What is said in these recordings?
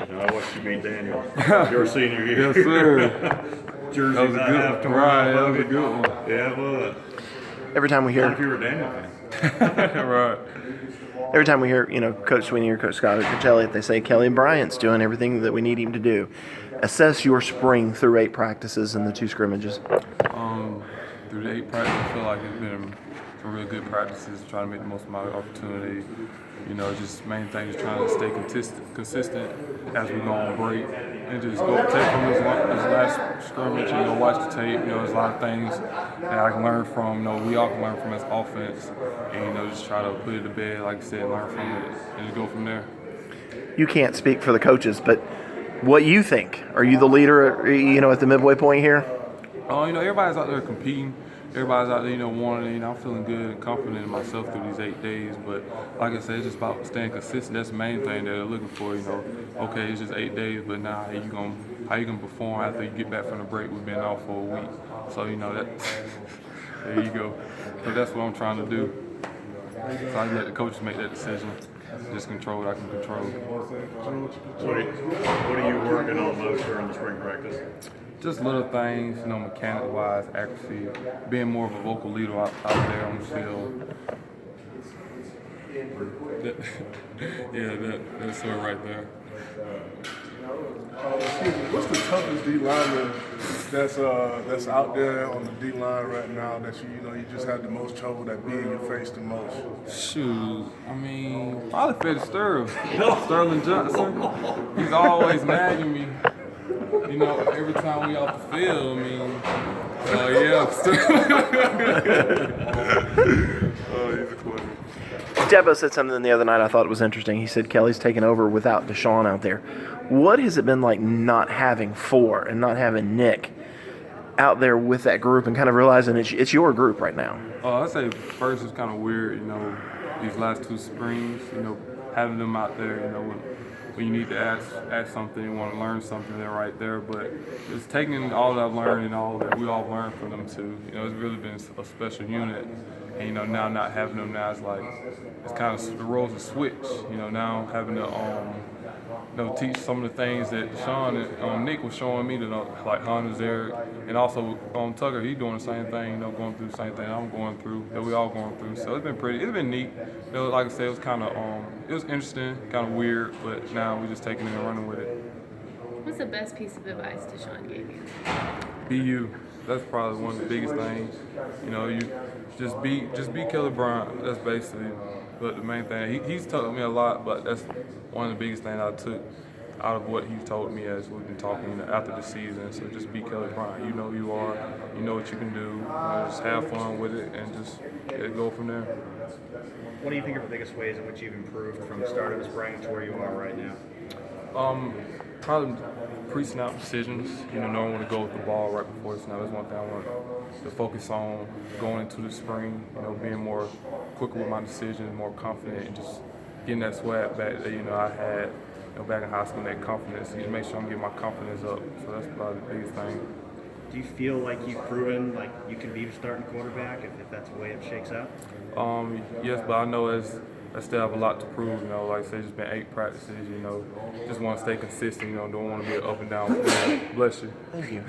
I watched you beat Daniel your senior year. Yes, sir. Jersey That was a good one. Right, that was a good one. Yeah, it was. Every time we hear, Not if you were a Daniel fan. Right. every time we hear, Coach Sweeney or Coach Scott or Coach Elliott, they say Kelly Bryant's doing everything that we need him to do. Assess your spring through 8 practices and the 2 scrimmages. Through the 8 practices, I feel like it's been some really good practices, trying to make the most of my opportunity. Just main thing is trying to stay consistent as we go on break and just go take from this last scrimmage, watch the tape. There's a lot of things that I can learn from, we all can learn from as offense and, just try to put it to bed, like I said, learn from it and just go from there. You can't speak for the coaches, but what you think? Are you the leader, at the midway point here? Everybody's out there competing. Everybody's out there, wanting. I'm feeling good and confident in myself through these 8 days. But like I said, it's just about staying consistent. That's the main thing that they're looking for. Okay, it's just 8 days, but now how you gonna perform after you get back from the break? We've been out for a week, so that. There you go. So that's what I'm trying to do. So I let the coaches make that decision. Just control what I can control. What are you working on most during the spring practice? Just little things, mechanic-wise, accuracy, being more of a vocal leader out there on the field. That's her right there. What's the toughest D lineman that's out there on the D line right now that you just had the most trouble, that being you faced the most? Shoot, probably Fred Sterling Johnson. He's always nagging me. Every time we off the field, he's a queen. Debo said something the other night I thought was interesting. He said Kelly's taken over without Deshaun out there. What has it been like not having 4 and not having Nick out there with that group and kind of realizing it's your group right now? I'd say first it's kind of weird, these last 2 springs, having them out there, when you need to ask something, you want to learn something, they're right there. But it's taking all that I've learned and all that we all learned from them too. It's really been a special unit. And now not having them now, it's like it's kind of the roles are switched. Now having to teach some of the things that Sean and Nick was showing me, like Hunter's there, and also Tucker, he's doing the same thing, going through the same thing I'm going through, that we all going through. So it's been neat. Like I said, it was kind of it was interesting, kind of weird, but now we're just taking it and running with it. What's the best piece of advice Deshaun gave you? Be you. That's probably one of the biggest things. You just be Kelly Bryant. That's basically. But the main thing, he's taught me a lot, but that's one of the biggest things I took out of what he's told me as we've been talking after the season. So just be Kelly Bryant. You know who you are. You know what you can do. Just have fun with it and just go from there. What do you think are the biggest ways in which you've improved from the start of the spring to where you are right now? Probably pre-snap decisions, knowing when to go with the ball right before the snap. That's one thing I want to focus on going into the spring, being more quicker with my decisions, more confident, and just getting that swag back that, I had, back in high school, that confidence. To make sure I'm getting my confidence up. So that's probably the biggest thing. Do you feel like you've proven like you can be the starting quarterback if that's the way it shakes out? Yes, but I know I still have a lot to prove, like I said, it's been 8 practices, just want to stay consistent, don't want to be an up and down player. Bless you. Thank you.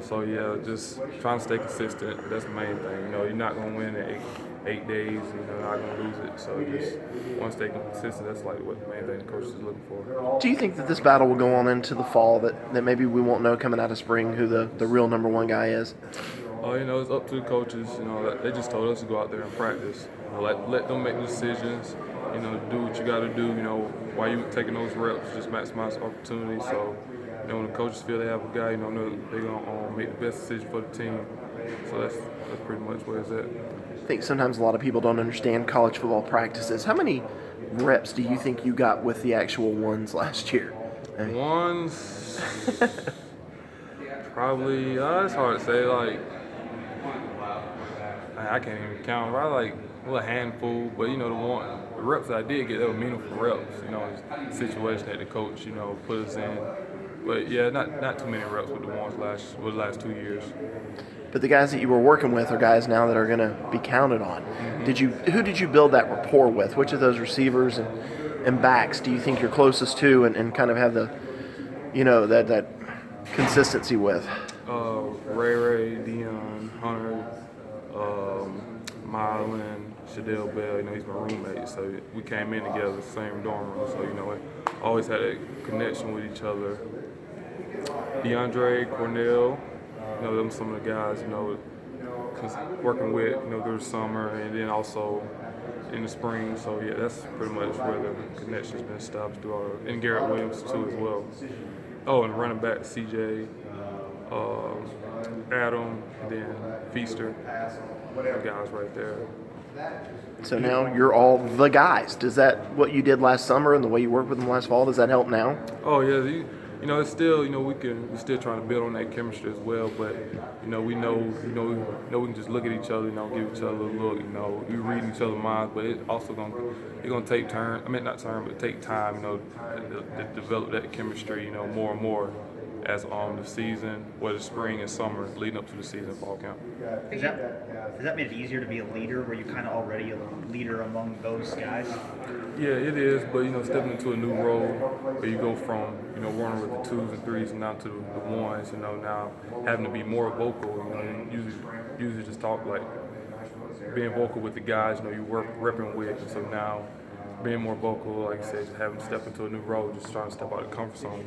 So yeah, just trying to stay consistent, that's the main thing, you're not going to win in 8 days, you're not going to lose it, so just want to stay consistent, that's like what the main thing the coach is looking for. Do you think that this battle will go on into the fall, that maybe we won't know coming out of spring who the real number 1 guy is? It's up to the coaches, they just told us to go out there and practice. Let them make the decisions, do what you got to do, while you taking those reps, just maximize opportunity. So, when the coaches feel they have a guy, they're going to make the best decision for the team. So that's pretty much where it's at. I think sometimes a lot of people don't understand college football practices. How many reps do you think you got with the actual ones last year? Ones? Probably, it's hard to say, I can't even count. Probably a handful, but the reps that I did get, they were meaningful reps. The situation that the coach, put us in. But yeah, not too many reps with the last 2 years. But the guys that you were working with are guys now that are going to be counted on. Mm-hmm. Who did you build that rapport with? Which of those receivers and and backs do you think you're closest to and kind of have the, that consistency with? Ray, Dion, Hunter, Mylan, Shadell Bell. He's my roommate, so we came in together, same dorm room. So we always had a connection with each other. DeAndre, Cornell, them some of the guys, working with, through the summer and then also in the spring. So yeah, that's pretty much where the connection's been established through and Garrett Williams too as well. Oh, and running back CJ, Adam, then Feaster, the guys right there. So now you're all the guys. Does that, what you did last summer and the way you worked with them last fall, does that help now? Oh yeah, it's still, we're still trying to build on that chemistry as well. But we know, we can just look at each other, give each other a look. We read each other's minds, but it's also gonna take turn. I mean, not turn, but take time, to develop that chemistry, more and more as the season, whether spring and summer, leading up to the season fall camp. Has that made it easier to be a leader, where you're kind of already a leader among those guys? Yeah, it is, but stepping into a new role where you go from running with the 2s and 3s and now to the 1s, now having to be more vocal. Usually just talk like being vocal with the guys you work repping with, and so now being more vocal, like I said, just having to step into a new role, just trying to step out of the comfort zone.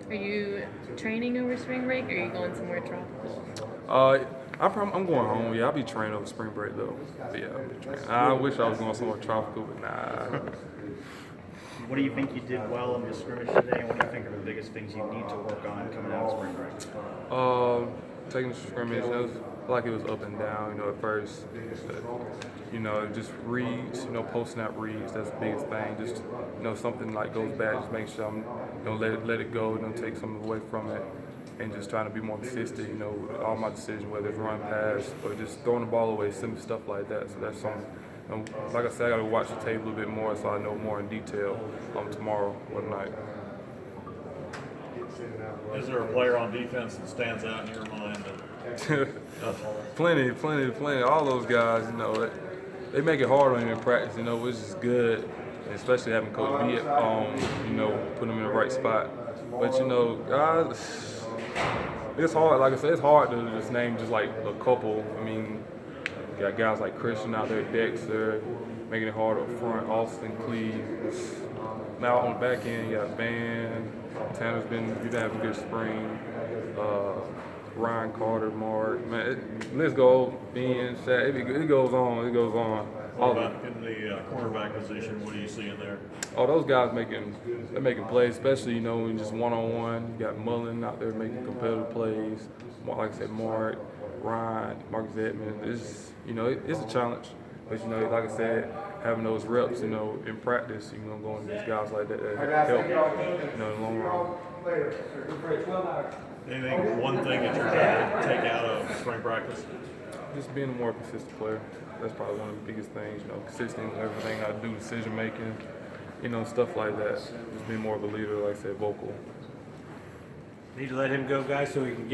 Are you training over spring break, or are you going somewhere tropical? I'm going home. Yeah, I'll be training over spring break though. But yeah, I'll be training. I wish I was going somewhere tropical, but nah. What do you think you did well in the scrimmage today, and what do you think are the biggest things you need to work on coming out of spring break? Taking the scrimmage, it was up and down, at first. Just reads, post-snap reads, that's the biggest thing. Just, something like goes bad, just make sure I'm, let it go, take something away from it. And just trying to be more consistent, with all my decisions, whether it's run, pass, or just throwing the ball away, simple stuff like that. So that's something, like I said, I got to watch the tape a little bit more so I know more in detail tomorrow or night. Is there a player on defense that stands out in your mind? Plenty. All those guys, they make it hard on you in practice, which is good, and especially having Coach B, put them in the right spot. But guys, it's hard. Like I said, it's hard to just name just like a couple. I mean, you got guys like Christian out there, Dexter, making it hard up front. Austin, Cleve. Now on the back end, you got Van. Tanner's been having a good spring. Ryan Carter, Mark. Man, let's go. Ben, Shaq. It goes on. It goes on. What about in the cornerback position? What are you seeing there? Oh, those guys making plays, especially when just one-on-one. You got Mullen out there making competitive plays. Like I said, Mark, Ryan, Marcus Edmonds. It's a challenge, but like I said, having those reps, in practice, going against guys like that help, in the long run. Anything, one thing that you're trying to take out of spring practice? Just being a more consistent player. That's probably one of the biggest things, consistent with everything I do, decision making, stuff like that. Just being more of a leader, like I said, vocal. Need to let him go, guys, so we can get